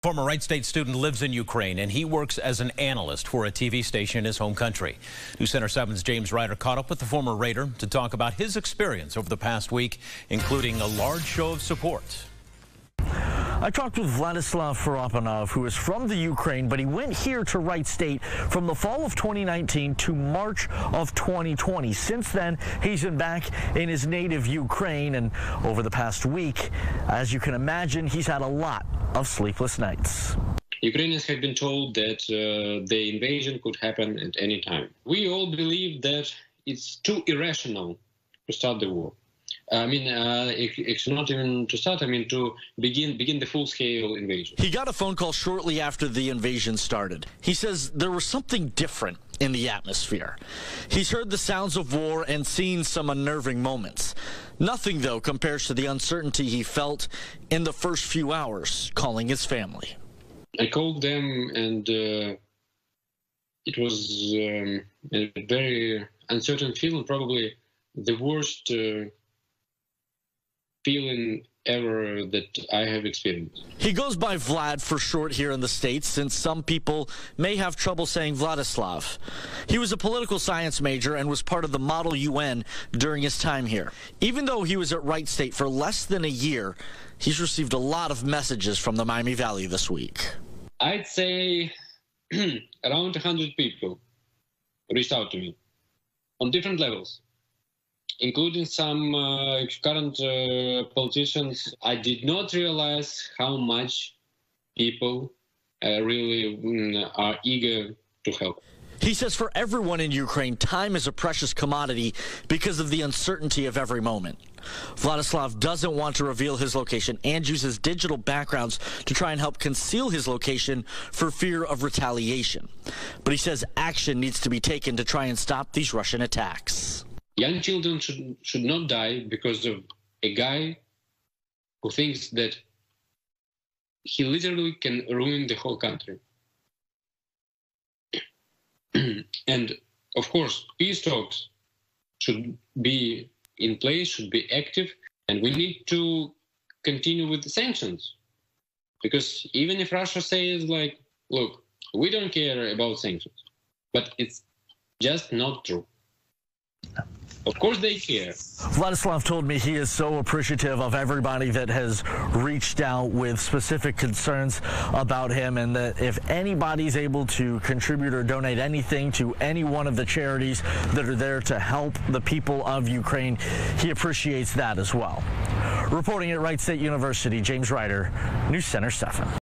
Former Wright State student lives in Ukraine, and he works as an analyst for a TV station in his home country. News Center 7's James Ryder caught up with the former Raider to talk about his experience over the past week, including a large show of support. I talked with Vladislav Farapanov, who is from the Ukraine, but he went here to Wright State from the fall of 2019 to March of 2020. Since then, he's been back in his native Ukraine, and over the past week, as you can imagine, he's had a lot of sleepless nights. Ukrainians have been told that the invasion could happen at any time. We all believe that it's too irrational to start the war. It's not even to start, to begin the full-scale invasion. He got a phone call shortly after the invasion started. He says there was something different in the atmosphere. He's heard the sounds of war and seen some unnerving moments. Nothing, though, compares to the uncertainty he felt in the first few hours calling his family. I called them, and it was a very uncertain feeling, probably the worst feeling ever that I have experienced. He goes by Vlad for short here in the States, since some people may have trouble saying Vladislav. He was a political science major and was part of the Model UN during his time here. Even though he was at Wright State for less than a year, he's received a lot of messages from the Miami Valley this week. I'd say around 100 people reached out to me on different levels, including some current politicians. I did not realize how much people really are eager to help. He says for everyone in Ukraine, time is a precious commodity because of the uncertainty of every moment. Vladislav doesn't want to reveal his location and uses digital backgrounds to try and help conceal his location for fear of retaliation. But he says action needs to be taken to try and stop these Russian attacks. Young children should not die because of a guy who thinks that he literally can ruin the whole country. And, of course, peace talks should be in place, should be active, and we need to continue with the sanctions. Because even if Russia says, look, we don't care about sanctions, but it's just not true. Of course they care. Vladislav told me he is so appreciative of everybody that has reached out with specific concerns about him, and that if anybody's able to contribute or donate anything to any one of the charities that are there to help the people of Ukraine, he appreciates that as well. Reporting at Wright State University, James Ryder, News Center 7.